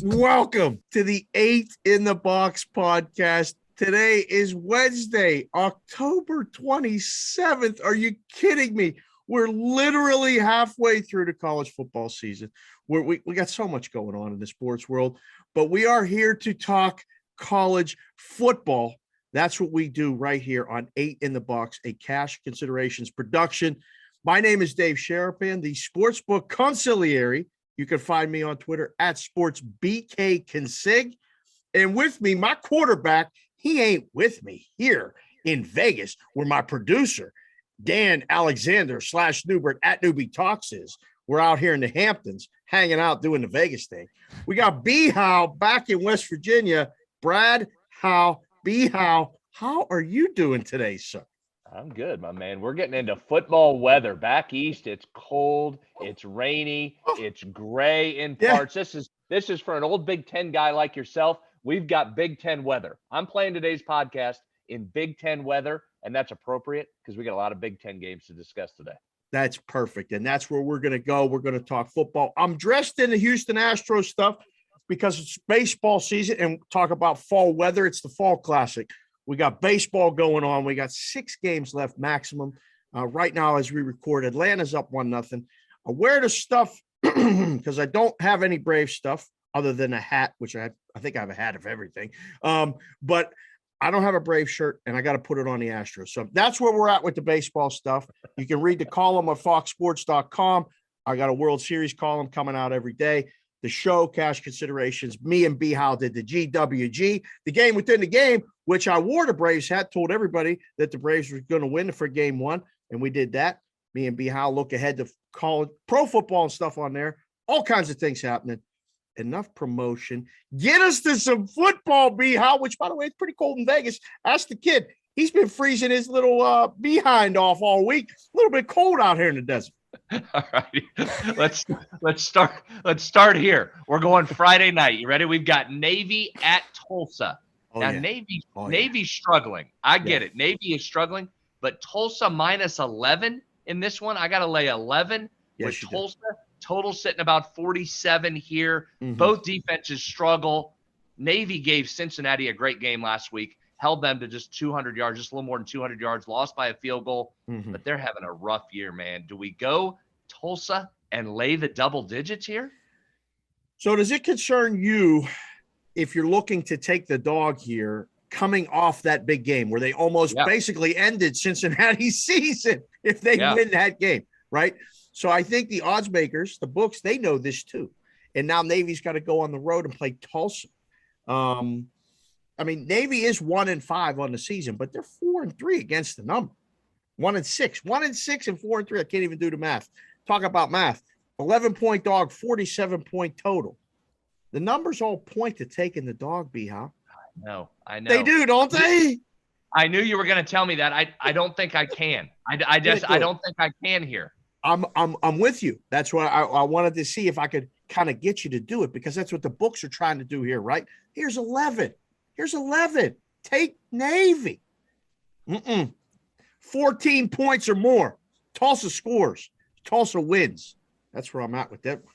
Welcome to the 8 in the Box podcast. Today is Wednesday, October 27th. Are you kidding me? We're literally halfway through the college football season. We got so much going on in the sports world, but we are here to talk college football. That's what we do right here on 8 in the Box, a Cash Considerations production. My name is Dave Sharapan, the Sportsbook Consigliere. You can find me on Twitter at SportsBKConsig. And with me, my quarterback, he ain't with me here in Vegas, where my producer, Dan Alexander / Newbert at Newbie Talks is. We're out here in the Hamptons, hanging out, doing the Vegas thing. We got B. Howe back in West Virginia. Brad Howe, B. Howe, how are you doing today, sir? I'm good, my man. We're getting into football weather. Back east, it's cold, it's rainy, it's gray in parts. Yeah. This is for an old Big Ten guy like yourself. We've got Big Ten weather. I'm playing today's podcast in Big Ten weather, and that's appropriate because we got a lot of Big Ten games to discuss today. That's perfect, and that's where we're going to go. We're going to talk football. I'm dressed in the Houston Astros stuff because it's baseball season, and talk about fall weather. It's the Fall Classic. We got baseball going on. We got 6 games left maximum. Right now, as we record, Atlanta's up 1-0. I wear the stuff because I don't have any Brave stuff other than a hat, which I think I have a hat of everything. But I don't have a Brave shirt, and I got to put it on the Astros. So that's where we're at with the baseball stuff. You can read the column at foxsports.com. I got a World Series column coming out every day. The show, Cash Considerations, me and B. Howe did the GWG, the game within the game, which I wore the Braves hat, told everybody that the Braves were going to win for game 1, and we did that. Me and B. Howe look ahead to college, pro football and stuff on there. All kinds of things happening. Enough promotion. Get us to some football, B. Howe, which, by the way, it's pretty cold in Vegas. Ask the kid. He's been freezing his little behind off all week. A little bit cold out here in the desert. All righty. Let's start here. We're going Friday night. You ready? We've got Navy at Tulsa. Navy's struggling. I get it. Navy is struggling, but Tulsa minus 11 in this one. I got to lay 11 with Tulsa. Total sitting about 47 here. Mm-hmm. Both defenses struggle. Navy gave Cincinnati a great game last week. Held them to just 200 yards, just a little more than 200 yards, lost by a field goal. Mm-hmm. But they're having a rough year, man. Do we go Tulsa and lay the double digits here? So does it concern you if you're looking to take the dog here coming off that big game where they almost basically ended Cincinnati's season if they win that game, right? So I think the odds makers, the books, they know this too. And now Navy's got to go on the road and play Tulsa. I mean, Navy is 1-5 on the season, but they're 4-3 against the number. 1-6 and 4-3. I can't even do the math. Talk about math. 11-point dog, 47-point total. The numbers all point to taking the dog, B-Huh? I know. They do, don't they? I knew you were going to tell me that. I don't think I can. I don't think I can here. I'm with you. That's why I wanted to see if I could kind of get you to do it, because that's what the books are trying to do here, right? Here's 11. Take Navy. 14 points or more. Tulsa scores. Tulsa wins. That's where I'm at with that one.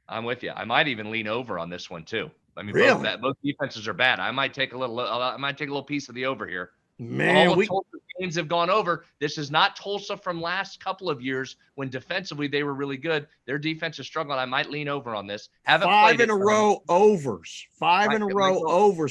I'm with you. I might even lean over on this one too. I mean, really? both defenses are bad. I might take a little piece of the over here. Man, all of Tulsa's games have gone over. This is not Tulsa from last couple of years when defensively they were really good. Their defense is struggling. I might lean over on this. Five in a row overs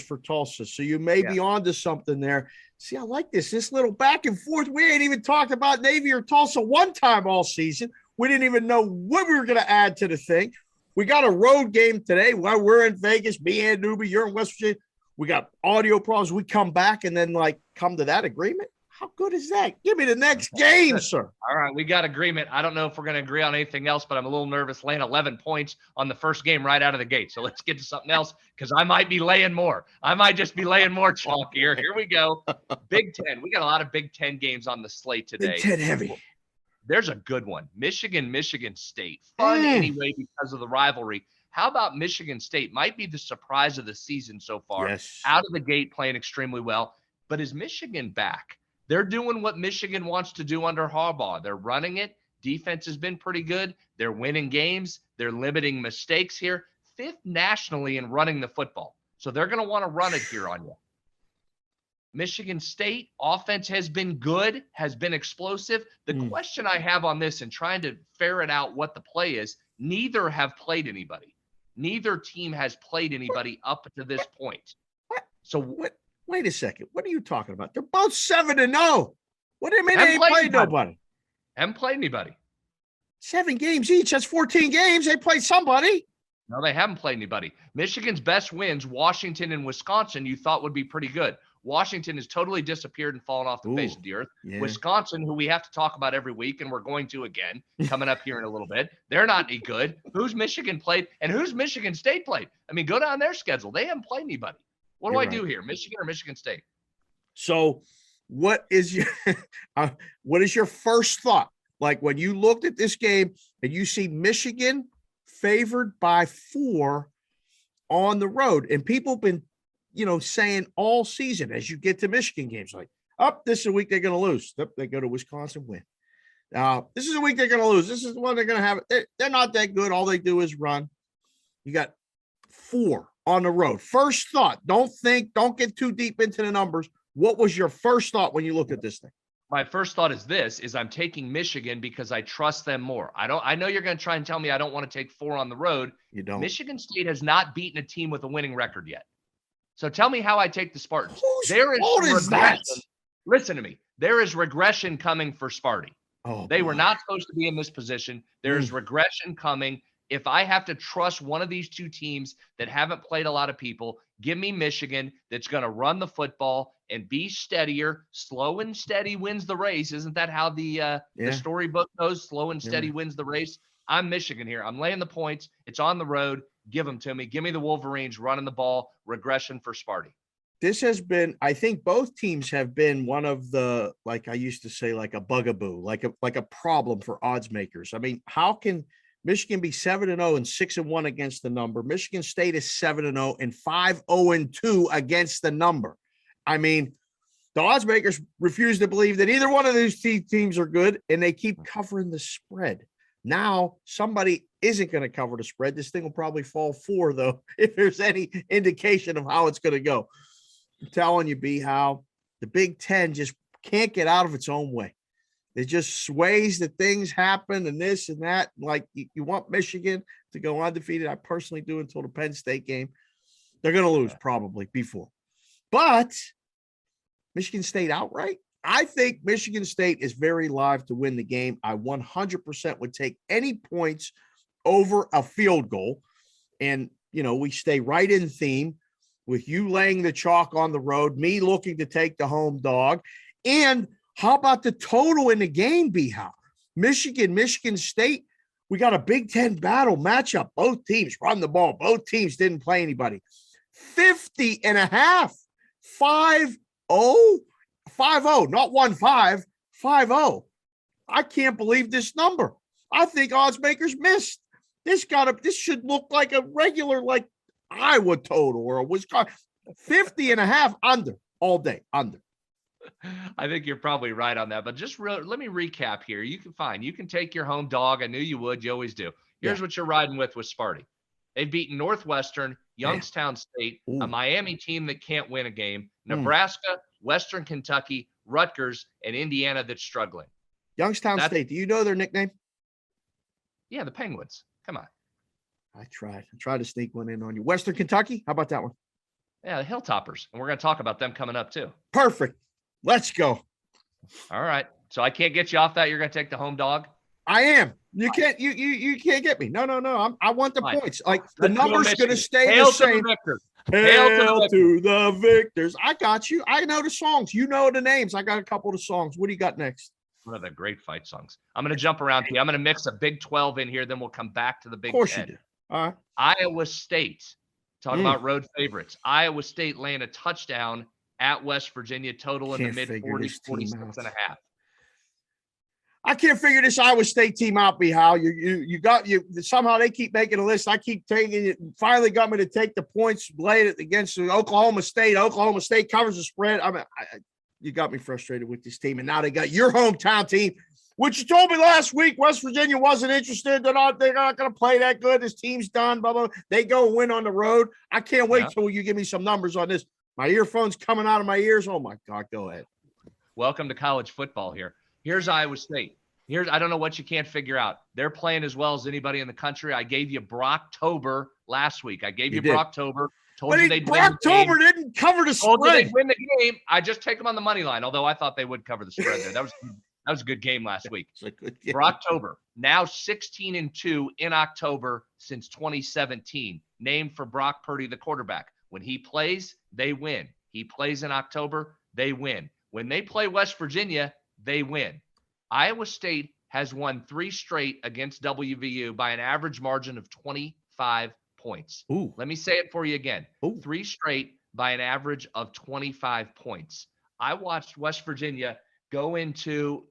for Tulsa. So you may be onto something there. See, I like this little back and forth. We ain't even talked about Navy or Tulsa one time all season. We didn't even know what we were going to add to the thing. We got a road game today while we're in Vegas. Me and Newbie, you're in West Virginia. We got audio problems. We come back and then come to that agreement. How good is that? Give me the next game, sir. All right, we got agreement. I don't know if we're going to agree on anything else, but I'm a little nervous laying 11 points on the first game right out of the gate. So let's get to something else because I might be laying more. I might just be laying more chalk here. Here we go. Big Ten. We got a lot of Big Ten games on the slate today. Big Ten heavy. There's a good one. Michigan State. Fun anyway because of the rivalry. How about Michigan State? Might be the surprise of the season so far. Yes. Out of the gate, playing extremely well. But is Michigan back? They're doing what Michigan wants to do under Harbaugh. They're running it. Defense has been pretty good. They're winning games. They're limiting mistakes here. 5th nationally in running the football. So they're going to want to run it here on you. Michigan State offense has been good, has been explosive. The question I have on this and trying to ferret out what the play is, neither have played anybody. Neither team has played anybody up to this point. So wait a second. What are you talking about? They're both 7-0. What do you mean they ain't played played nobody? Haven't played anybody. 7 games each. That's 14 games. They played somebody. No, they haven't played anybody. Michigan's best wins, Washington and Wisconsin, you thought would be pretty good. Washington has totally disappeared and fallen off the face of the earth. Yeah. Wisconsin, who we have to talk about every week, and we're going to again, coming up here in a little bit, they're not any good. Who's Michigan played, and who's Michigan State played? I mean, go down their schedule. They haven't played anybody. What do I do here, Michigan or Michigan State? So what is your first thought? Like when you looked at this game and you see Michigan favored by 4 on the road, and people have been saying all season as you get to Michigan games, like, this is a week they're going to lose. They go to Wisconsin, win. This is a week they're going to lose. This is the one they're going to have. They're not that good. All they do is run. You got 4 on the road. First thought, don't get too deep into the numbers. What was your first thought when you looked at this thing? My first thought is I'm taking Michigan because I trust them more. I know you're going to try and tell me I don't want to take 4 on the road. You don't. Michigan State has not beaten a team with a winning record yet. So tell me how I take the Spartans. What is that? Listen to me. There is regression coming for Sparty. They were not supposed to be in this position. There's regression coming. If I have to trust one of these two teams that haven't played a lot of people, give me Michigan that's going to run the football and be steadier. Slow and steady wins the race. Isn't that how the storybook goes? Slow and steady wins the race. I'm Michigan here. I'm laying the points. It's on the road. Give them to me. Give me the Wolverines running the ball. Regression for Sparty. This has been, I think both teams have been one of the, like I used to say, like a bugaboo, like a problem for odds makers. I mean, how can Michigan be 7-0 and 6-1 against the number? Michigan State is 7-0 and 5-0-2 against the number. I mean, the odds makers refuse to believe that either one of these teams are good, and they keep covering the spread. Now, somebody isn't going to cover the spread. This thing will probably fall 4, though, if there's any indication of how it's going to go. I'm telling you, B, how the Big Ten just can't get out of its own way. It just sways that things happen and this and that. Like you want Michigan to go undefeated. I personally do until the Penn State game. They're going to lose probably before. But Michigan State outright? I think Michigan State is very live to win the game. I 100% would take any points over a field goal. And, we stay right in theme with you laying the chalk on the road, me looking to take the home dog. And how about the total in the game, B-How? Michigan State, we got a Big Ten battle matchup. Both teams run the ball. Both teams didn't play anybody. 50.5, 5-0, 5-0, not 1-5, 5-0. I can't believe this number. I think odds makers missed. This should look like a regular, like Iowa total or a Wisconsin. 50.5 under all day, under. I think you're probably right on that, but just let me recap here. You can take your home dog. I knew you would. You always do. Here's what you're riding with Sparty. They've beaten Northwestern, Youngstown State, a Miami team that can't win a game, Nebraska, Western Kentucky, Rutgers, and Indiana that's struggling. Youngstown State. Do you know their nickname? Yeah, the Penguins. Come on. I tried to sneak one in on you. Western Kentucky? How about that one? Yeah, the Hilltoppers. And we're going to talk about them coming up too. Perfect. Let's go. All right. So I can't get you off that. You're going to take the home dog? I am. You can't get me. No. I want the points. Like the number's going to stay the same. Hail to the victors. I got you. I know the songs. You know the names. I got a couple of songs. What do you got next? One of the great fight songs. I'm going to jump around here. I'm going to mix a Big 12 in here. Then we'll come back to the Big 10. Of course you do. All right. Iowa State. Talking about road favorites. Iowa State laying a touchdown at West Virginia, total in the mid-40s, 46.5. I can't figure this Iowa State team out, B-How. You somehow they keep making a list. I keep taking it. Finally got me to take the points, lay it against Oklahoma State. Oklahoma State covers the spread. You got me frustrated with this team. And now they got your hometown team Which you told me last week, West Virginia wasn't interested. They're not going to play that good. This team's done, blah, blah. They go win on the road. I can't wait till you give me some numbers on this. My earphones coming out of my ears. Oh, my God. Go ahead. Welcome to college football here. Here's Iowa State. I don't know what you can't figure out. They're playing as well as anybody in the country. I gave you Brocktober last week. I gave you Brocktober. Told you they'd win the game. Brocktober didn't cover the spread. Told you they'd win the game. I just take them on the money line, although I thought they would cover the spread there. That was a good game last week. For October, now 16-2 in October since 2017. Named for Brock Purdy, the quarterback. When he plays, they win. He plays in October, they win. When they play West Virginia, they win. Iowa State has won 3 straight against WVU by an average margin of 25 points. Ooh. Let me say it for you again. Ooh. 3 straight by an average of 25 points. I watched West Virginia go into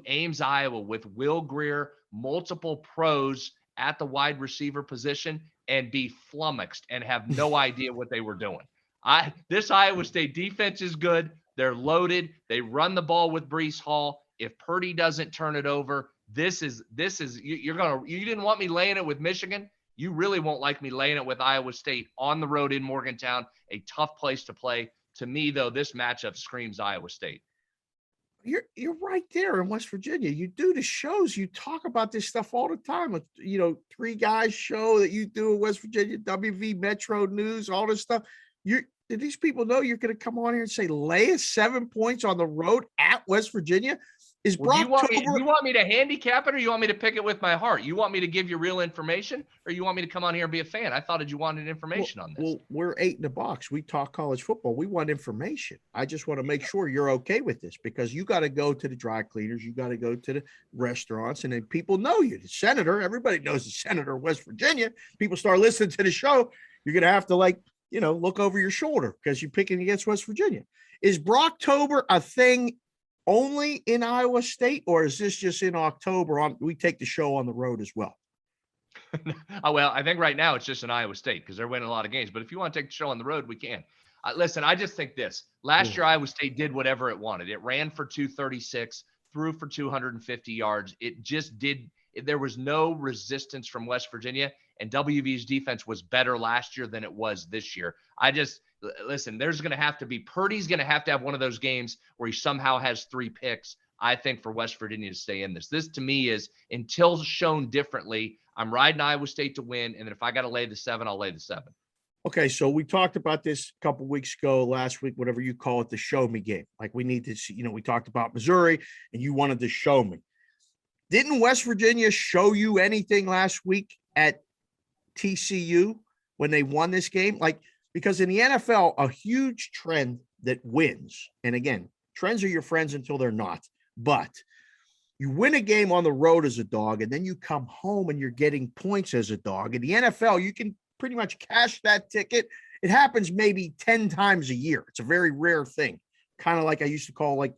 Ames, Iowa with Will Grier, multiple pros at the wide receiver position, and be flummoxed and have no idea what they were doing. This Iowa State defense is good. They're loaded. They run the ball with Breece Hall. If Purdy doesn't turn it over, you didn't want me laying it with Michigan. You really won't like me laying it with Iowa State on the road in Morgantown, a tough place to play. To me, though, this matchup screams Iowa State. You're right there in West Virginia. You do the shows. You talk about this stuff all the time. 3 guys show that you do in West Virginia, WV Metro News, all this stuff. Did these people know you're going to come on here and say lay us 7 points on the road at West Virginia? Is you want me to handicap it, or you want me to pick it with my heart? You want me to give you real information, or you want me to come on here and be a fan? I thought you wanted information on this. Well, we're 8 in the box. We talk college football. We want information. I just want to make sure you're okay with this, because you got to go to the dry cleaners. You got to go to the restaurants, and then people know you. The senator, everybody knows the senator of West Virginia. People start listening to the show. You're going to have to look over your shoulder because you're picking against West Virginia. Is Brocktober a thing only in Iowa State, or is this just in October? We take the show on the road as well. Well, I think right now it's just in Iowa State because they're winning a lot of games. But if you want to take the show on the road, we can. Listen, I just think this. Last year, Iowa State did whatever it wanted. It ran for 236, threw for 250 yards. It just did. There was no resistance from West Virginia, and WV's defense was better last year than it was this year. Listen, there's going to have to be Purdy's going to have one of those games where he somehow has 3 picks, I think, for West Virginia to stay in this. This, to me, is until shown differently, I'm riding Iowa State to win, and then if I got to lay the 7, I'll lay the 7. Okay, so we talked about this a couple weeks ago, last week, whatever you call it, the show me game. Like we need to see, we talked about Missouri, and you wanted to show me. Didn't West Virginia show you anything last week at TCU when they won this game? Because in the NFL, a huge trend that wins, and again, trends are your friends until they're not, but you win a game on the road as a dog, and then you come home and you're getting points as a dog. In the NFL, you can pretty much cash that ticket. It happens maybe 10 times a year. It's a very rare thing. Kind of like I used to call a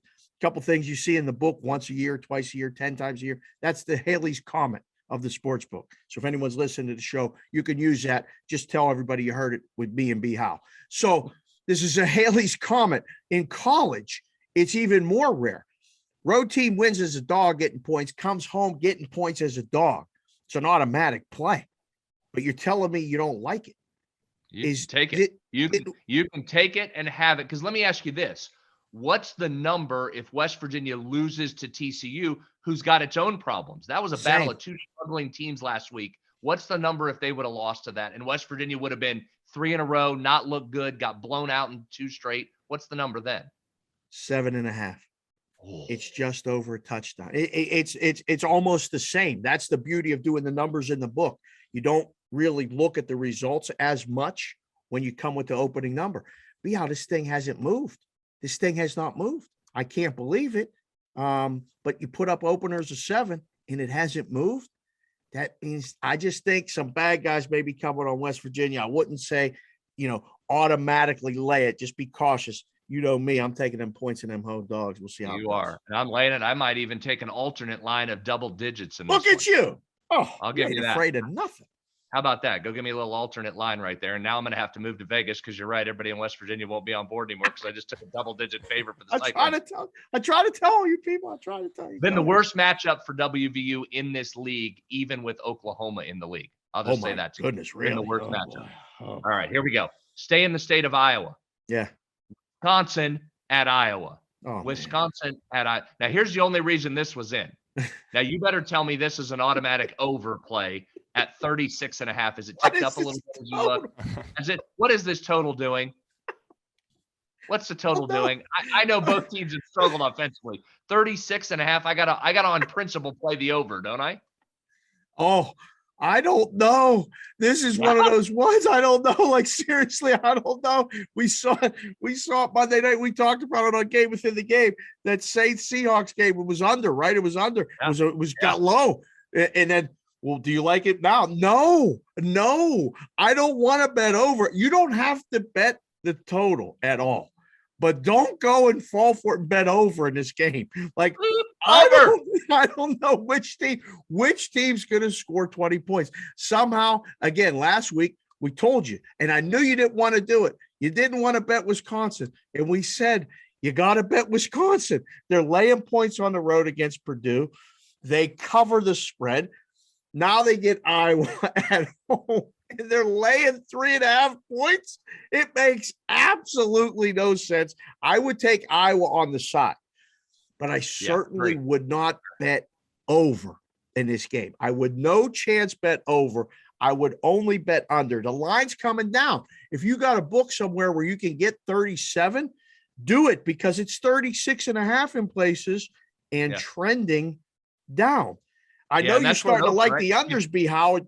couple things you see in the book once a year, twice a year, 10 times a year. That's the Haley's Comet of the sports book. So if anyone's listening to the show, you can use that. Just tell everybody you heard it with me and B. Howe. So this is a Haley's Comet. In college, it's even more rare. Road team wins as a dog getting points, comes home getting points as a dog. It's an automatic play. But you're telling me you don't like it. You can take it and have it. Because let me ask you this. What's the number if West Virginia loses to TCU, who's got its own problems? That was a battle of 2 struggling teams last week. What's the number if they would have lost to that? And West Virginia would have been 3 in a row, not look good, got blown out in 2 straight. What's the number then? 7.5. It's just over a touchdown. It's almost the same. That's the beauty of doing the numbers in the book. You don't really look at the results as much when you come with the opening number. Be how this thing hasn't moved. This thing has not moved. I can't believe it. But you put up openers of 7 and it hasn't moved. That means I just think some bad guys may be coming on West Virginia. I wouldn't say, automatically lay it. Just be cautious. You know me, I'm taking them points in them home dogs. We'll see how you are. And I'm laying it. I might even take an alternate line of double digits in this. Look at you. Oh, I'll give you that. Afraid of nothing. How about that? Go give me a little alternate line right there. And now I'm going to have to move to Vegas because you're right. Everybody in West Virginia won't be on board anymore because I just took a double-digit favor for the I try to tell you people. I try to tell you. Been the worst matchup for WVU in this league, even with Oklahoma in the league. I'll just say that. Goodness, really? Been the worst matchup. All right, here we go. Stay in the state of Iowa. Yeah. Wisconsin at Iowa. Oh, Wisconsin at Iowa. Now, here's the only reason this was in. Now, you better tell me this is an automatic overplay at 36.5. Is it ticked up a little bit as you look? What is this total doing? What's the total doing? I know both teams have struggled offensively. 36.5. I gotta on principle play the over, don't I? Oh, I don't know. This is one of those ones I don't know. Like, seriously, I don't know. We saw it Monday night. We talked about it on Game Within the Game. That Saints Seahawks game, it was under, right? It was under. Yeah. It was got low. And then, well, do you like it now? No. I don't want to bet over. You don't have to bet the total at all. But don't go and fall for it and bet over in this game. Like, I don't know which team's going to score 20 points. Somehow, again, last week we told you, and I knew you didn't want to do it. You didn't want to bet Wisconsin, and we said you got to bet Wisconsin. They're laying points on the road against Purdue. They cover the spread. Now they get Iowa at home. And they're laying 3.5 points. It makes absolutely no sense. I would take Iowa on the side, but I certainly would not bet over in this game. I would no chance bet over. I would only bet under. The line's coming down. If you got a book somewhere where you can get 37, do it, because it's 36.5 in places and trending down. I know you're starting to like the unders, B. How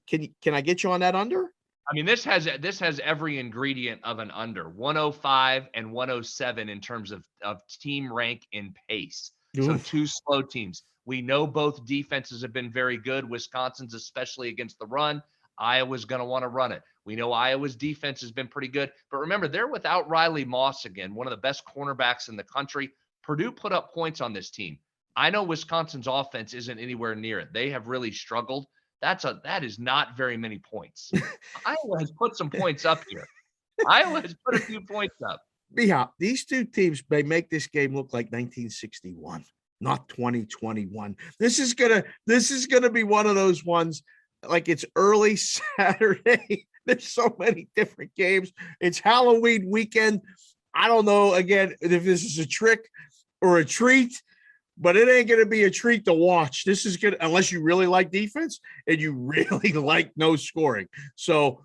can I get you on that under? I mean, this has every ingredient of an under. 105 and 107 in terms of team rank in pace. Oof. So two slow teams. We know both defenses have been very good. Wisconsin's especially against the run. Iowa's going to want to run it. We know Iowa's defense has been pretty good. But remember, they're without Riley Moss again, one of the best cornerbacks in the country. Purdue put up points on this team. I know Wisconsin's offense isn't anywhere near it. They have really struggled. That is not very many points. Iowa has put some points up here. Iowa has put a few points up. Yeah, these two teams may make this game look like 1961, not 2021. This is gonna be one of those ones, like, it's early Saturday. There's so many different games. It's Halloween weekend. I don't know, again, if this is a trick or a treat, but it ain't going to be a treat to watch. This is good unless you really like defense and you really like no scoring. So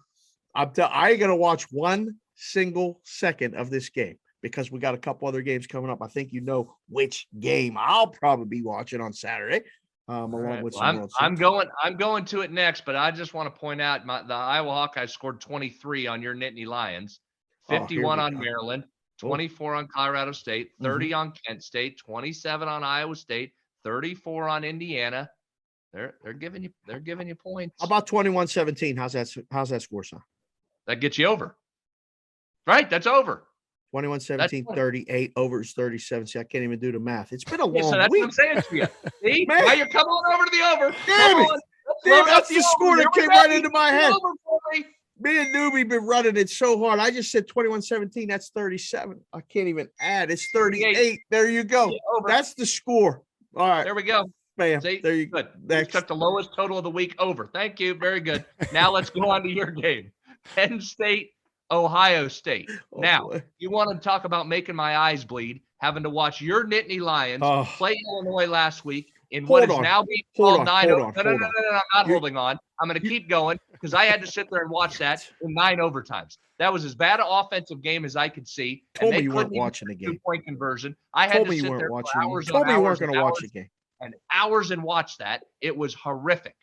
I ain't going to watch one single second of this game because we got a couple other games coming up. I think you know which game I'll probably be watching on Saturday. Along with I'm going to it next, but I just want to point out the Iowa Hawkeyes scored 23 on your Nittany Lions, 51 on Maryland, 24 on Colorado State, 30 on Kent State, 27 on Iowa State, 34 on Indiana. They're giving you points. How about 21-17? How's that score, son? That gets you over. Right, that's over. 21-17, 38, over is 37. See, I can't even do the math. It's been a long week. So that's what I'm saying to you. See, now you're coming on over to the over. Damn, that's the score that came right into my head. Me and Newbie been running it so hard. I just said 21-17. That's 37. I can't even add. It's 38. There you go. That's the score. All right. There we go. Bam. See? There you go. You took the lowest total of the week over. Thank you. Very good. Now let's go on to your game. Penn State, Ohio State. You want to talk about making my eyes bleed, having to watch your Nittany Lions play Illinois last week in what is now being called 9-0. No, I'm not holding on. I'm going to keep going because I had to sit there and watch that in 9 overtimes. That was as bad an offensive game as I could see. Told me you weren't watching the game. 2-point conversion. I had to sit there for hours told me you weren't going to watch the game. And hours and watch that. It was horrific.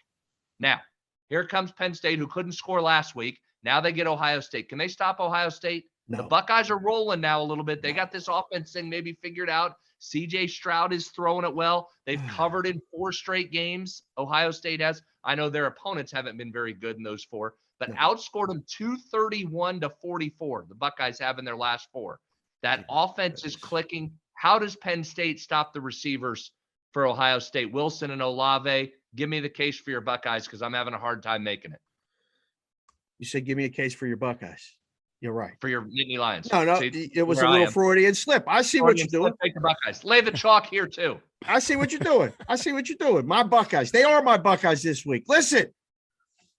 Now, here comes Penn State, who couldn't score last week. Now they get Ohio State. Can they stop Ohio State? No. The Buckeyes are rolling now a little bit. They got this offense thing maybe figured out. CJ Stroud is throwing it well. They've covered in 4 straight games. Ohio State has. I know their opponents haven't been very good in those 4, but outscored them 231-44. The Buckeyes have in their last 4. That offense is clicking. How does Penn State stop the receivers for Ohio State? Wilson and Olave. Give me the case for your Buckeyes because I'm having a hard time making it. You said, give me a case for your Buckeyes. You're right. For your Nittany Lions. No, See, it was a little Freudian slip. I see what you're doing. Take the Buckeyes. Lay the chalk here too. I see what you're doing. My Buckeyes. They are my Buckeyes this week. Listen,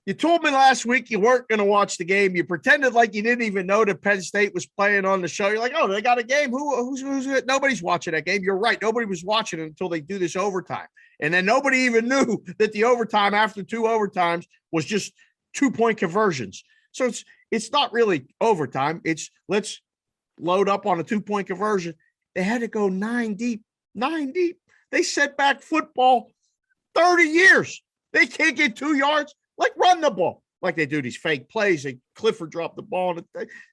you told me last week you weren't going to watch the game. You pretended like you didn't even know that Penn State was playing on the show. You're like, oh, they got a game. Who's nobody's watching that game. You're right. Nobody was watching it until they do this overtime. And then nobody even knew that the overtime after 2 overtimes was just 2-point conversions. So it's not really overtime. It's let's load up on a 2-point conversion. They had to go 9 deep. They set back football 30 years. They can't get 2 yards. Like run the ball. Like they do these fake plays. Clifford dropped the ball.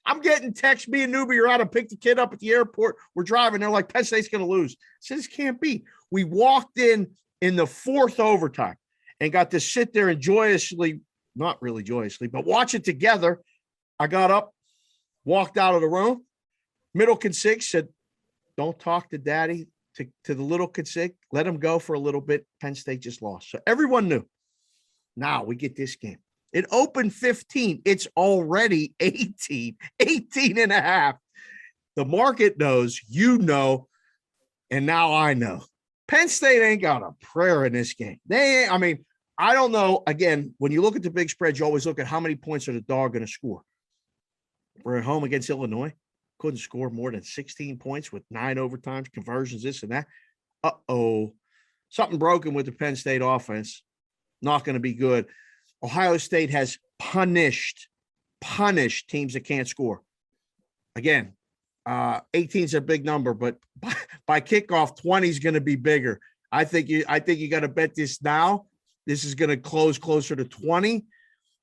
I'm getting texts. Me and Newbie are out to pick the kid up at the airport. We're driving. They're like, Penn State's going to lose. I said, this can't be. We walked in the 4th overtime and got to sit there and joyously, not really joyously, but watch it together. I got up, walked out of the room. Middle consig said, don't talk to daddy, to the little consig. Let him go for a little bit. Penn State just lost. So everyone knew. Now we get this game. It opened 15. It's already 18 and a half. The market knows, you know, and now I know. Penn State ain't got a prayer in this game. I don't know. Again, when you look at the big spread, you always look at how many points are the dog going to score. We're at home against Illinois. Couldn't score more than 16 points with 9 overtimes, conversions, this and that. Something broken with the Penn State offense. Not going to be good. Ohio State has punished teams that can't score. Again, 18 is a big number, but by kickoff, 20 is going to be bigger. I think you got to bet this now. This is going to close closer to 20.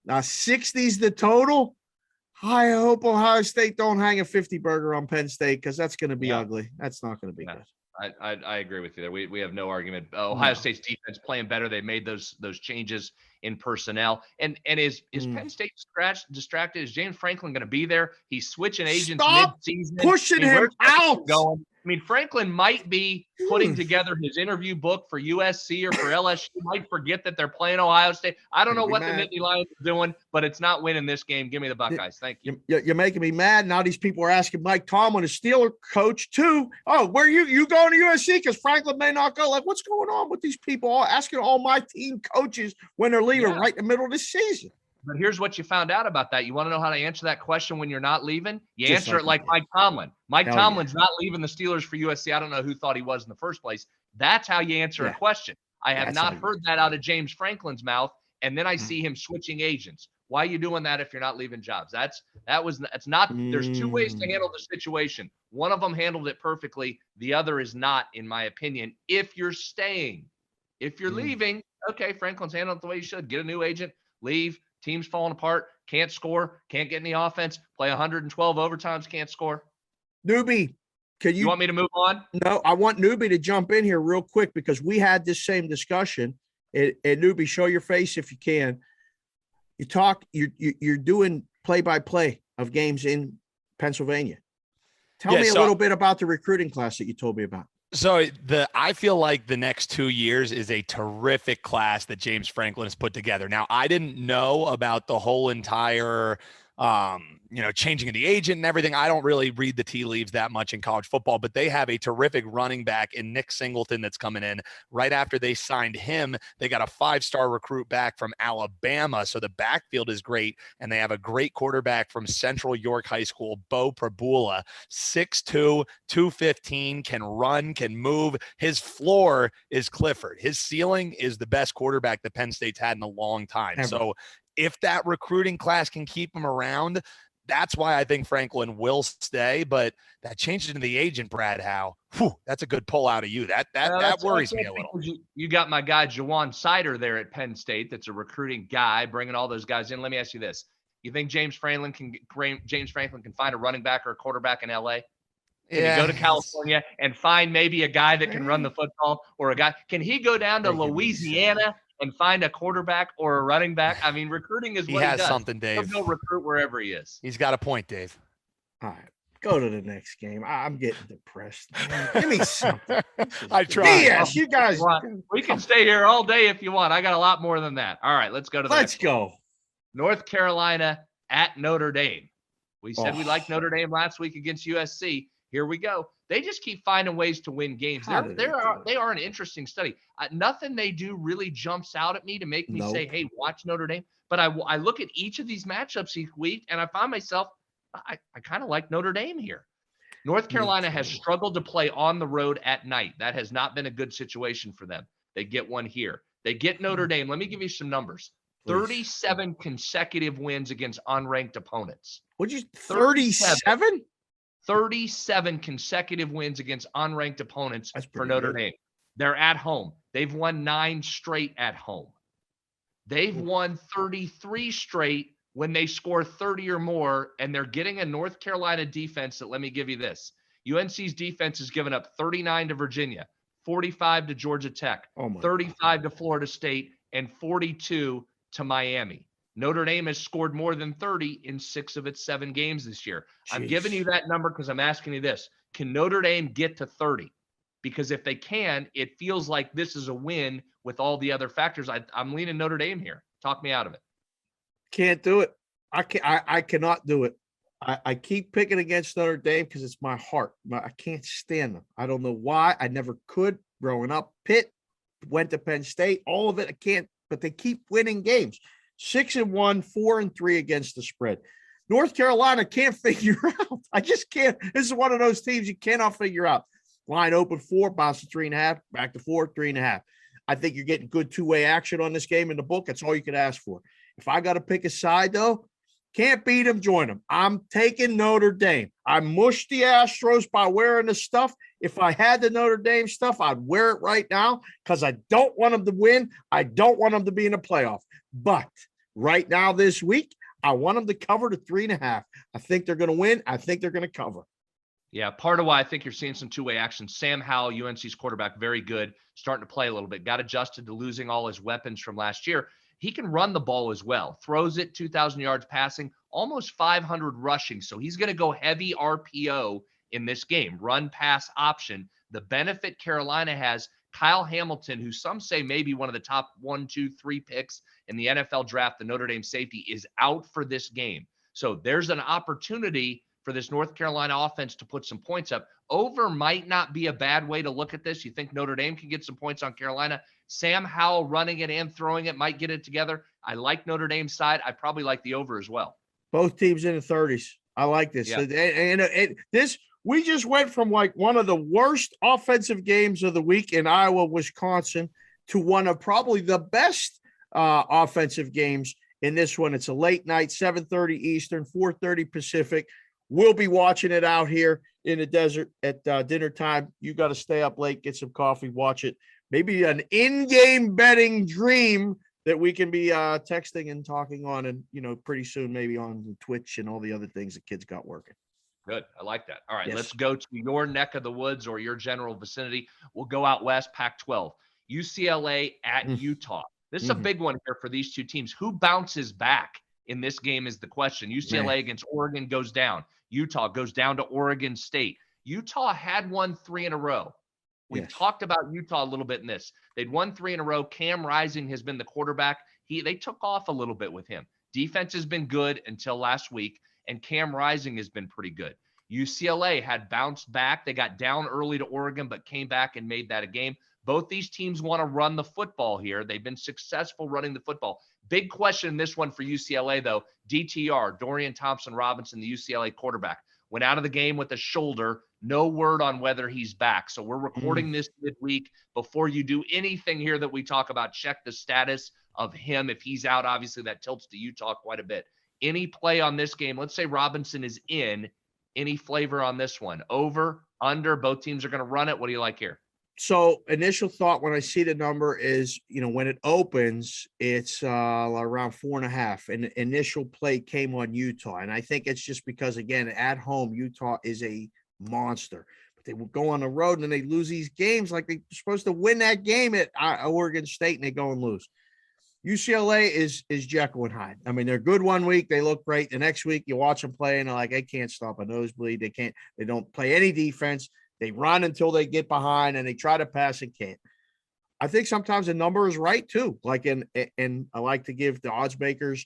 Now 60 is the total. I hope Ohio State don't hang a 50 burger on Penn State because that's going to be ugly. That's not going to be good. I agree with you there. We have no argument. Ohio State's defense playing better. They made those changes in personnel. And is Penn State distracted? Is James Franklin going to be there? He's switching agents mid-season. Pushing him out. Going? I mean, Franklin might be putting together his interview book for USC or for LSU. He might forget that they're playing Ohio State. I don't know what the Nittany Lions are doing, but it's not winning this game. Give me the Buckeyes. Thank you. You're making me mad. Now these people are asking Mike Tomlin, a Steeler coach, too. Oh, where you going to USC? Because Franklin may not go. Like, what's going on with these people? Asking all my team coaches when they're leaving right in the middle of the season. But here's what you found out about that. You want to know how to answer that question when you're not leaving? You answer it like Mike Tomlin. Mike Tomlin's not leaving the Steelers for USC. I don't know who thought he was in the first place. That's how you answer a question. I have not heard that out of James Franklin's mouth. And then I see him switching agents. Why are you doing that if you're not leaving jobs? That's not. There's 2 ways to handle the situation. One of them handled it perfectly. The other is not, in my opinion. If you're staying, if you're leaving, okay, Franklin's handled it the way he should. Get a new agent, leave. Team's falling apart, can't score, can't get any offense, play 112 overtimes, can't score. Newbie, you want me to move on? No, I want Newbie to jump in here real quick because we had this same discussion. And Newbie, show your face if you can. You're doing play-by-play of games in Pennsylvania. Tell me a little bit about the recruiting class that you told me about. So I feel like the next 2 years is a terrific class that James Franklin has put together. Now, I didn't know about the whole entire changing of the agent and everything. I don't really read the tea leaves that much in college football, but they have a terrific running back in Nick Singleton that's coming in. Right after they signed him, they got a 5-star recruit back from Alabama. So the backfield is great. And they have a great quarterback from Central York High School, Bo Prabula, 6'2", 215, can run, can move. His floor is Clifford. His ceiling is the best quarterback that Penn State's had in a long time. So if that recruiting class can keep him around, that's why I think Franklin will stay. But that changes into the agent, Brad Howe. That's a good pull out of you. That worries me a little. You got my guy Jawan Sider there at Penn State. That's a recruiting guy, bringing all those guys in. Let me ask you this: you think James Franklin can find a running back or a quarterback in LA? Can he go to California and find maybe a guy that can run the football, or a guy? Can he go down to Louisiana and find a quarterback or a running back? I mean, recruiting is what he does. Something, Dave. He'll recruit wherever he is. He's got a point, Dave. All right, go to the next game. I'm getting depressed. Give me something. I tried. Yes, you guys. We can stay here all day if you want. I got a lot more than that. All right, let's go to the Let's go. North Carolina at Notre Dame. We said we liked Oh. Notre Dame last week against USC. Here we go. They just keep finding ways to win games. How do they do it? They are an interesting study. Nothing they do really jumps out at me to make me say, Nope. hey, watch Notre Dame. But I look at each of these matchups each week, and I find myself, I kind of like Notre Dame here. North Carolina has struggled to play on the road at night. That has not been a good situation for them. They get one here. They get Notre Dame. Let me give you some numbers. Please. 37 consecutive wins against unranked opponents. What'd you 37? 37 consecutive wins against unranked opponents for Notre Dame. They're at home. They've won 9 straight at home. They've won 33 straight when they score 30 or more, and they're getting a North Carolina defense that, let me give you this. UNC's defense has given up 39 to Virginia, 45 to Georgia Tech, 35 to Florida State, and 42 to Miami. Notre Dame has scored more than 30 in 6 of its 7 games this year. Jeez. I'm giving you that number because I'm asking you this. Can Notre Dame get to 30? Because if they can, it feels like this is a win with all the other factors. I'm leaning Notre Dame here. Talk me out of it. Can't do it. I cannot do it. I keep picking against Notre Dame because it's my heart. I can't stand them. I don't know why. I never could growing up. Pitt, went to Penn State, all of it. I can't, but they keep winning games. 6-1, 4-3 against the spread. North Carolina can't figure out. I just can't. This is one of those teams you cannot figure out. Line open 4, bounce to 3.5, back to 4, 3.5. I think you're getting good two-way action on this game in the book. That's all you could ask for. If I got to pick a side, though, can't beat them, join them. I'm taking Notre Dame. I mushed the Astros by wearing the stuff. If I had the Notre Dame stuff, I'd wear it right now because I don't want them to win. I don't want them to be in a playoff. But right now this week, I want them to cover the 3.5. I think they're going to win. I think they're going to cover. Yeah, part of why I think you're seeing some two-way action. Sam Howe, UNC's quarterback, very good, starting to play a little bit. Got adjusted to losing all his weapons from last year. He can run the ball as well. Throws it 2,000 yards passing, almost 500 rushing. So he's going to go heavy RPO in this game, run pass option. The benefit Carolina has, Kyle Hamilton, who some say may be one of the top 1, 2, 3 picks in the NFL draft, the Notre Dame safety, is out for this game. So there's an opportunity for this North Carolina offense to put some points up. Over might not be a bad way to look at this. You think Notre Dame can get some points on Carolina? Sam Howell running it and throwing it might get it together. I like Notre Dame's side. I probably like the over as well. Both teams in the 30s. I like this. Yeah. And this, we just went from like one of the worst offensive games of the week in Iowa, Wisconsin, to one of probably the best offensive games in this one. It's a late night, 7:30 Eastern, 4:30 Pacific. We'll be watching it out here in the desert at dinner time. You got to stay up late, get some coffee, watch it. Maybe an in-game betting dream that we can be texting and talking on, and pretty soon maybe on Twitch and all the other things the kids got working. Good. I like that. All right, yes. Let's go to your neck of the woods or your general vicinity. We'll go out west, Pac-12. UCLA at Utah. This is a big one here for these two teams. Who bounces back in this game is the question. UCLA against Oregon goes down. Utah goes down to Oregon State. Utah had won 3 in a row. We've talked about Utah a little bit in this. They'd won 3 in a row. Cam Rising has been the quarterback. They took off a little bit with him. Defense has been good until last week, and Cam Rising has been pretty good. UCLA had bounced back. They got down early to Oregon, but came back and made that a game. Both these teams want to run the football here. They've been successful running the football. Big question in this one for UCLA, though. DTR, Dorian Thompson-Robinson, the UCLA quarterback, went out of the game with a shoulder. No word on whether he's back. So we're recording this midweek. Before you do anything here that we talk about, check the status of him. If he's out, obviously that tilts to Utah quite a bit. Any play on this game? Let's say Robinson is in. Any flavor on this one? Over, under? Both teams are going to run it. What do you like here? So initial thought when I see the number is, when it opens, it's around 4.5. And initial play came on Utah. And I think it's just because, again, at home, Utah is a monster. But they will go on the road and they lose these games like they're supposed to win that game at Oregon State, and they go and lose. UCLA is Jekyll and Hyde. I mean, they're good one week. They look great. The next week, you watch them play, and they're like, they can't stop a nosebleed. They don't play any defense. They run until they get behind, and they try to pass and can't. I think sometimes the number is right too. Like, and I like to give the odds makers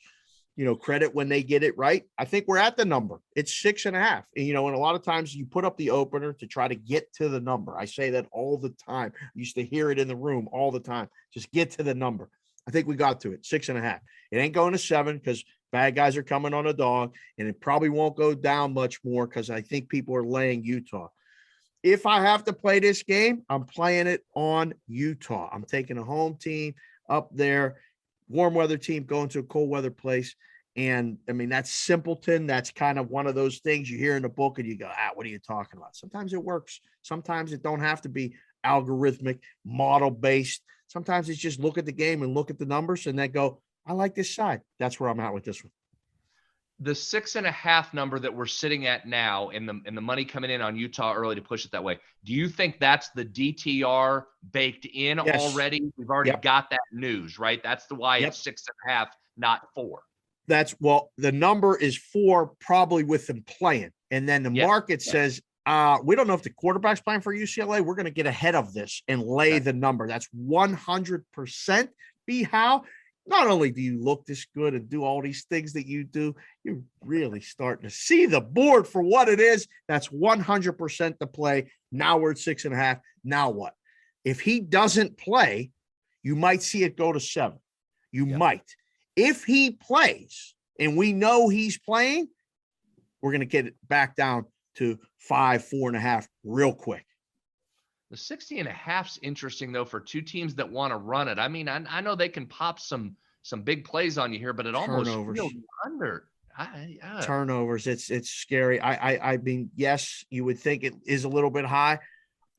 credit when they get it right. I think we're at the number. It's 6.5. And, and a lot of times you put up the opener to try to get to the number. I say that all the time. I used to hear it in the room all the time. Just get to the number. I think we got to it, 6.5. It ain't going to 7 because bad guys are coming on a dog, and it probably won't go down much more because I think people are laying Utah. If I have to play this game, I'm playing it on Utah. I'm taking a home team up there, warm weather team going to a cold weather place. And I mean, that's simpleton. That's kind of one of those things you hear in the book and you go, what are you talking about? Sometimes it works. Sometimes it don't have to be algorithmic, model based. Sometimes it's just look at the game and look at the numbers and then go, I like this side. That's where I'm at with this one. The 6.5 number that we're sitting at now and the money coming in on Utah early to push it that way. Do you think that's the DTR baked in already? We've already got that news, right? That's why it's 6.5, not 4. The number is 4 probably with them playing. And then the market says, we don't know if the quarterback's playing for UCLA. We're going to get ahead of this and lay the number. That's 100% be Howe. Not only do you look this good and do all these things that you do, you're really starting to see the board for what it is. That's 100% the play. Now we're at 6.5. Now what? If he doesn't play, you might see it go to 7. You might. If he plays and we know he's playing, we're going to get it back down to 5, 4.5 real quick. The 60.5 is interesting though for two teams that want to run it. I mean, I know they can pop some big plays on you here, but it almost feels under. Turnovers. It's scary. I mean, yes, you would think it is a little bit high.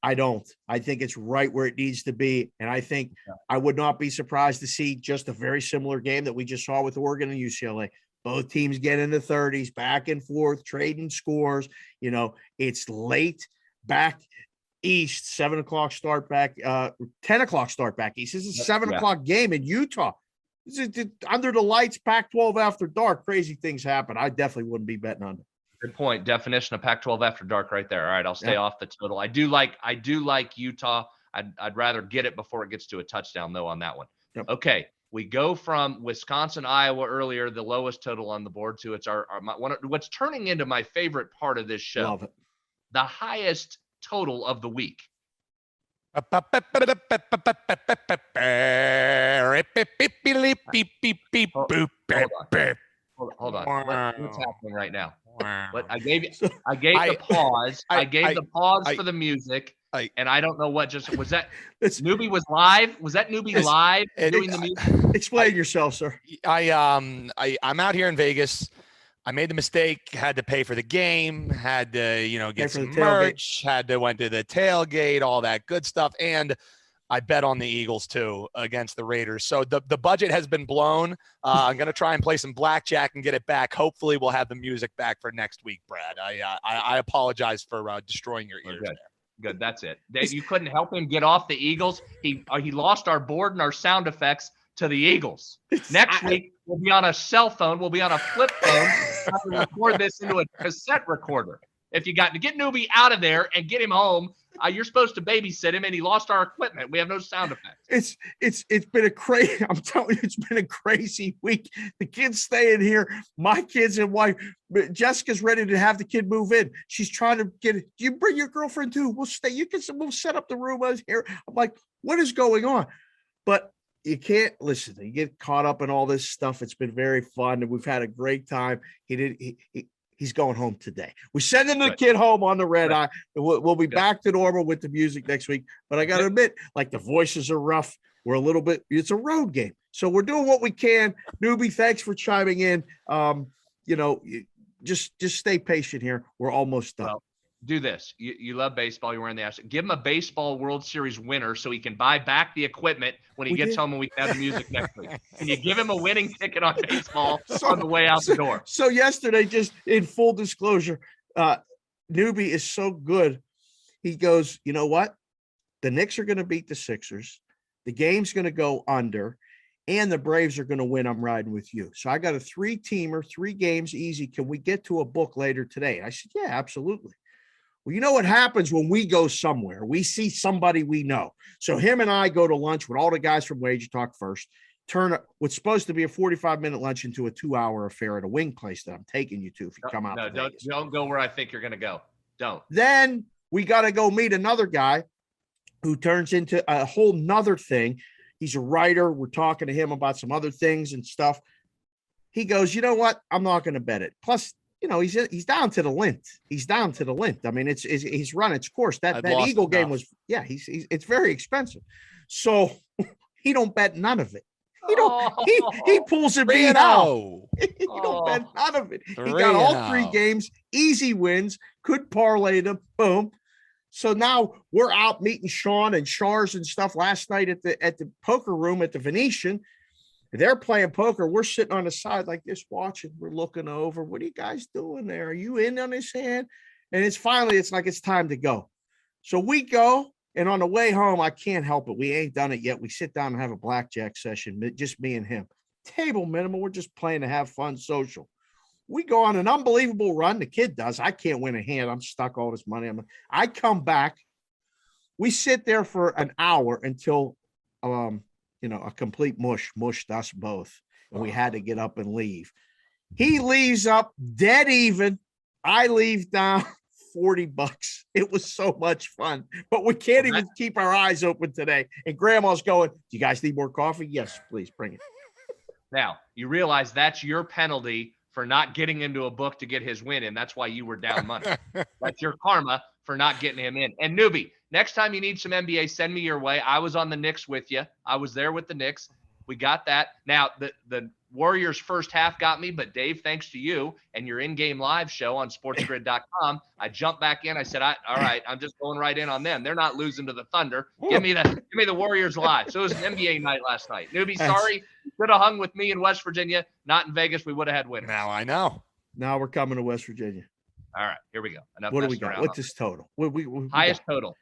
I don't. I think it's right where it needs to be, and I think I would not be surprised to see just a very similar game that we just saw with Oregon and UCLA. Both teams get in the 30s, back and forth, trading scores. It's late back east, 7 o'clock start back, 10 o'clock start back east. This is a 7 o'clock game in Utah. This is under the lights, Pac-12 after dark. Crazy things happen. I definitely wouldn't be betting under. Good point. Definition of Pac-12 after dark right there. All right, I'll stay off the total. I do like Utah. I'd rather get it before it gets to a touchdown though on that one. Yep. Okay. We go from Wisconsin, Iowa earlier, the lowest total on the board, to it's what's turning into my favorite part of this show. Love it. The highest total of the week. Hold on. What's happening right now? What I gave the pause. I gave the pause for the music. And I don't know what was that. Newbie was live. Was that Newbie live doing the music? Explain yourself, sir. I'm out here in Vegas. I made the mistake, had to pay for the game, had to, get some merch, went to the tailgate, all that good stuff. And I bet on the Eagles too against the Raiders. So the budget has been blown. I'm going to try and play some blackjack and get it back. Hopefully we'll have the music back for next week, Brad. I apologize for destroying your ears there. Good. That's it. Dave, you couldn't help him get off the Eagles. He lost our board and our sound effects to the Eagles. Next week, we'll be on a cell phone. We'll be on a flip phone. Have to record this into a cassette recorder. If you got to get Newbie out of there and get him home, you're supposed to babysit him, and he lost our equipment. We have no sound effects. It's been a crazy. I'm telling you, it's been a crazy week. The kids staying here. My kids and wife. Jessica's ready to have the kid move in. She's trying to get it. You bring your girlfriend too. We'll stay. We'll set up the room out here. I'm like, what is going on? But you can't listen. You get caught up in all this stuff. It's been very fun, and we've had a great time. He's going home today. We're sending the kid home on the red eye. We'll be back to normal with the music next week. But I got to admit, the voices are rough. We're a little bit. It's a road game, so we're doing what we can. Newbie, thanks for chiming in. Just stay patient here. We're almost done. Well, do this. You love baseball. You're wearing the Astros. Give him a baseball World Series winner so he can buy back the equipment when he gets home and we can have the music next week. Can you give him a winning ticket on baseball on the way out the door? So yesterday, just in full disclosure, Newbie is so good. He goes, you know what? The Knicks are going to beat the Sixers. The game's going to go under. And the Braves are going to win. I'm riding with you. So I got a 3-teamer, 3 games easy. Can we get to a book later today? I said, yeah, absolutely. Well, you know what happens when we go somewhere? We see somebody we know. So him and I go to lunch with all the guys from Wager Talk first. turn what's supposed to be a 45-minute lunch into a 2-hour affair at a wing place that I'm taking you to if you come out. No, don't go where I think you're going to go. Don't. Then we got to go meet another guy who turns into a whole nother thing. He's a writer. We're talking to him about some other things and stuff. He goes, you know what? I'm not going to bet it. Plus, he's down to the lint. He's doun to the lint. I mean, he's run its course. That Eagle game was, it's very expensive. So he don't bet none of it. He pulls a beat out. He don't bet none of it. He got all 3 games, easy wins, could parlay them. Boom. So now we're out meeting Sean and Shars and stuff last night at the poker room at the Venetian. They're playing poker. We're sitting on the side like this watching. We're looking over. What are you guys doing there? Are you in on this hand? And it's like it's time to go. So we go. And on the way home, I can't help it. We ain't done it yet. We sit down and have a blackjack session, just me and him. Table minimum. We're just playing to have fun, social. We go on an unbelievable run. The kid does. I can't win a hand. I'm stuck all this money. I come back. We sit there for an hour until, a complete mushed us both. And we had to get up and leave. He leaves up dead even. I leave down $40. It was so much fun, but we can't even keep our eyes open today. And Grandma's going, do you guys need more coffee? Yes, please bring it. Now, you realize that's your penalty for not getting into a book to get his win in. That's why you were down money. That's your karma for not getting him in. And newbie, next time you need some NBA, send me your way. I was on the Knicks with you. I was there with the Knicks. We got that. Now, the Warriors first half got me, but Dave, thanks to you and your in-game live show on sportsgrid.com, I jumped back in. I said, all right, I'm just going right in on them. They're not losing to the Thunder. Give me the Warriors live. So it was an NBA night last night. Newbie, sorry. You could have hung with me in West Virginia, not in Vegas. We would have had winners. Now I know. Now we're coming to West Virginia. All right, here we go. What do we got? What's this total? Highest total.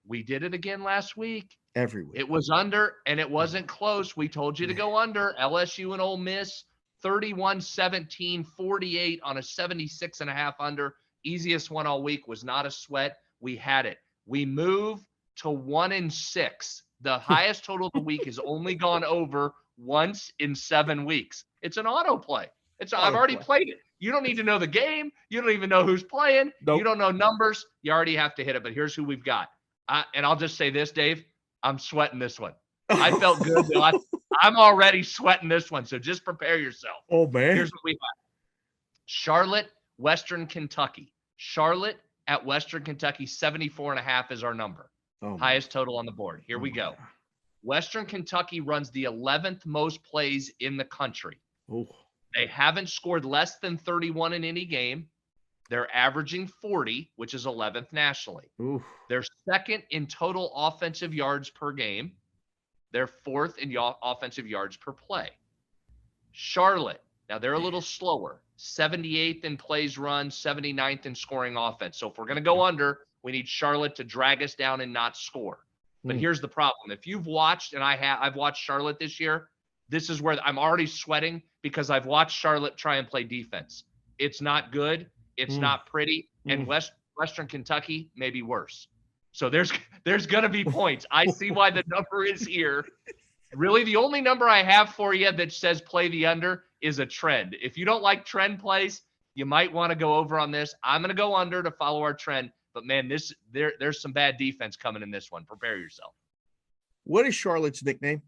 We did it again last week. Every week. It was under, and it wasn't close. We told you to go under. LSU and Ole Miss, 31-17, 48 on a 76.5 under. Easiest one all week. Was not a sweat. We had it. We moved to 1-6. The highest total of the week has only gone over once in 7 weeks. It's an autoplay. I've already played it. You don't need to know the game. You don't even know who's playing. Nope. You don't know numbers. You already have to hit it. But here's who we've got. And I'll just say this, Dave. I'm sweating this one. I felt good. I'm already sweating this one. So just prepare yourself. Oh, man. Here's what we got. Charlotte, Western Kentucky. Charlotte at Western Kentucky, 74.5 is our number. Highest total on the board. Here we go. Western Kentucky runs the 11th most plays in the country. Ooh. They haven't scored less than 31 in any game. They're averaging 40, which is 11th nationally. Ooh. They're second in total offensive yards per game. They're fourth in offensive yards per play. Charlotte, now they're a little slower. 78th in plays run, 79th in scoring offense. So if we're going to go under, we need Charlotte to drag us down and not score. But here's the problem. If you've watched, and I've watched Charlotte this year, this is where I'm already sweating because I've watched Charlotte try and play defense. It's not good. It's not pretty. And Western Kentucky may be worse. So there's going to be points. I see why the number is here. Really, the only number I have for you that says play the under is a trend. If you don't like trend plays, you might want to go over on this. I'm going to go under to follow our trend. But, man, there's some bad defense coming in this one. Prepare yourself. What is Charlotte's nickname?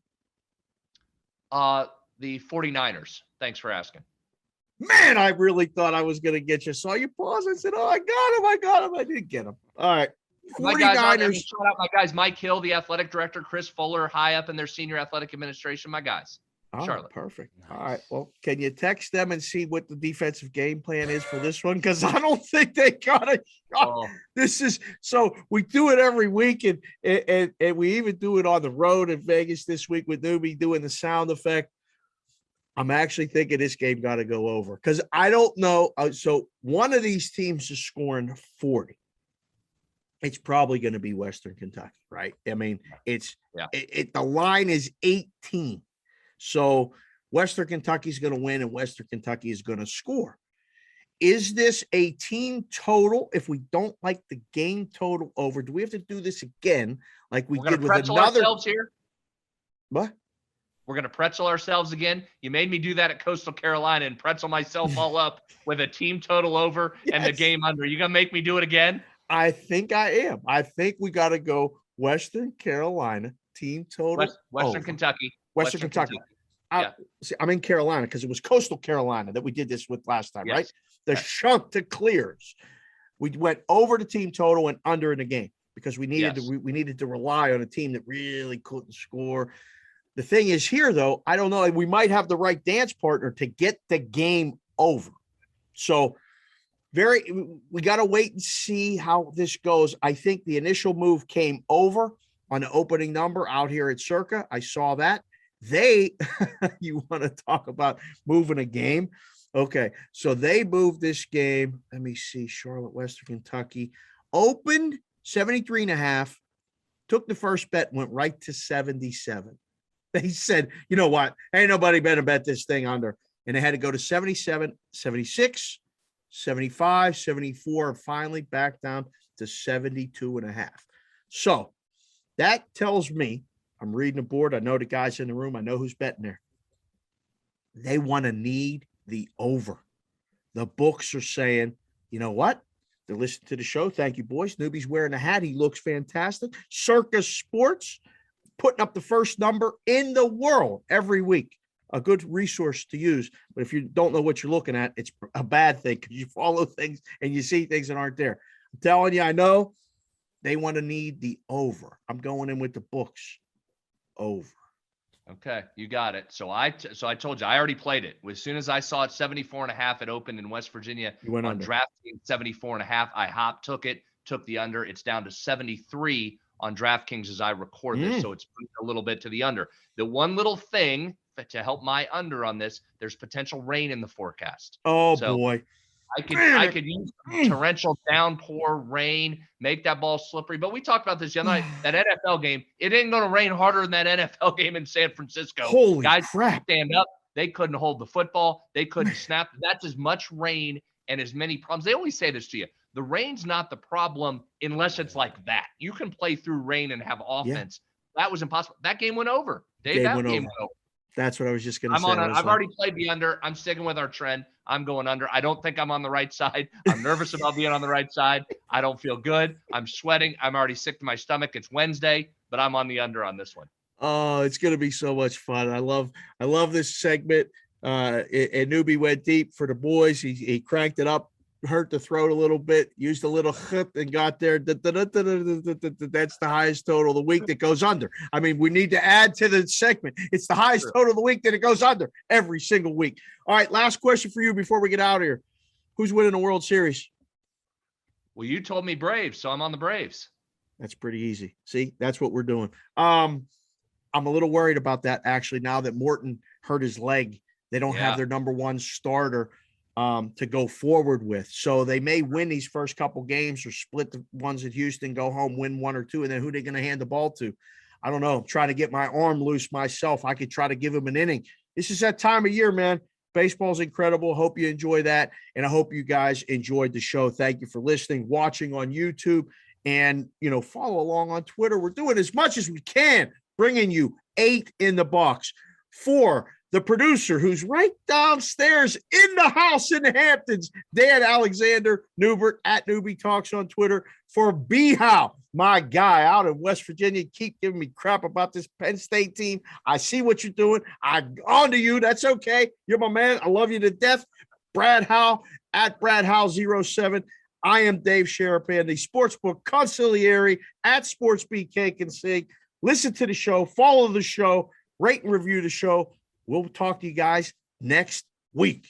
The 49ers. Thanks for asking. Man, I really thought I was going to get you. Saw you pause. I said, I got him. I didn't get him. All right. 49ers. Shout out my guys, Mike Hill, the athletic director, Chris Fuller, high up in their senior athletic administration. My guys. Oh, Charlotte. Perfect. All right. Well, can you text them and see what the defensive game plan is for this one? Because I don't think they got it. This is so we do it every week, and we even do it on the road in Vegas this week with Newbie doing the sound effect. I'm actually thinking this game got to go over because I don't know. So one of these teams is scoring 40. It's probably going to be Western Kentucky, right? I mean, the line is 18. So Western Kentucky is going to win and Western Kentucky is going to score. Is this a team total? If we don't like the game total over, do we have to do this again like we did with another? Here? What? We're going to pretzel ourselves again. You made me do that at Coastal Carolina and pretzel myself all up with a team total over and the game under. You going to make me do it again? I think I am. I think we got to go Western Carolina team total. Western over. Kentucky. Western Kentucky. Yeah. See, I'm in Carolina because it was Coastal Carolina that we did this with last time, right? The shunt to clears. We went over the team total and under in the game because we needed we needed to rely on a team that really couldn't score. The thing is here, though, I don't know. We might have the right dance partner to get the game over. So we got to wait and see how this goes. I think the initial move came over on the opening number out here at Circa. I saw that. You want to talk about moving a game? Okay, so they moved this game. Let me see. Charlotte, Western Kentucky opened 73.5, took the first bet, went right to 77. They said, you know what? Ain't nobody better bet this thing under. And they had to go to 77, 76, 75, 74, and finally back down to 72.5. So that tells me, I'm reading the board. I know the guys in the room. I know who's betting there. They want to need the over. The books are saying, you know what? They're listening to the show. Thank you, boys. Newbie's wearing a hat. He looks fantastic. Circus Sports putting up the first number in the world every week. A good resource to use. But if you don't know what you're looking at, it's a bad thing because you follow things and you see things that aren't there. I'm telling you, I know they want to need the over. I'm going in with the books. Over. Okay, you got it. So I told you I already played it. As soon as I saw it 74.5, it opened in West Virginia on DraftKings 74.5. I took it, took the under. It's down to 73 on DraftKings as I record this, so it's a little bit to the under. The one little thing to help my under on this, there's potential rain in the forecast. Oh boy. I could use torrential downpour, rain, make that ball slippery. But we talked about this the other night. That NFL game, it ain't going to rain harder than that NFL game in San Francisco. Holy guys crap. Stand up. They couldn't hold the football. They couldn't snap. That's as much rain and as many problems. They always say this to you. The rain's not the problem unless it's like that. You can play through rain and have offense. Yeah. That was impossible. That game went over. Game went over. That's what I was just going to say. I've already played the under. I'm sticking with our trend. I'm going under. I don't think I'm on the right side. I'm nervous about being on the right side. I don't feel good. I'm sweating. I'm already sick to my stomach. It's Wednesday, but I'm on the under on this one. Oh, it's going to be so much fun. I love this segment. And Newbie went deep for the boys. He cranked it up, hurt the throat a little bit, used a little hip and got there. That's the highest total of the week that goes under. I mean, we need to add to the segment. It's the highest total of the week that it goes under every single week. All right, last question for you before we get out of here. Who's winning the World Series? Well, you told me Braves, so I'm on the Braves. That's pretty easy. See, that's what we're doing. I'm a little worried about that, actually, now that Morton hurt his leg. They don't have their number one starter to go forward with. So they may win these first couple games or split the ones at Houston, go home, win one or two, and then who are they going to hand the ball to? I don't know. I'm trying to get my arm loose myself. I could try to give him an inning. This is that time of year, man. Baseball's incredible. Hope you enjoy that. And I hope you guys enjoyed the show. Thank you for listening, watching on YouTube, and, follow along on Twitter. We're doing as much as we can, bringing you 8 in the box for the producer who's right downstairs in the house in the Hamptons, Dan Alexander Newbert at Newbie Talks on Twitter. For Howe, my guy out in West Virginia, keep giving me crap about this Penn State team. I see what you're doing. I'm on to you. That's okay. You're my man. I love you to death. Brad Howe at Brad Howe07. I am Dave Sharapan, the Sportsbook Consigliere at SportsBK Consig. Listen to the show, follow the show, rate and review the show. We'll talk to you guys next week.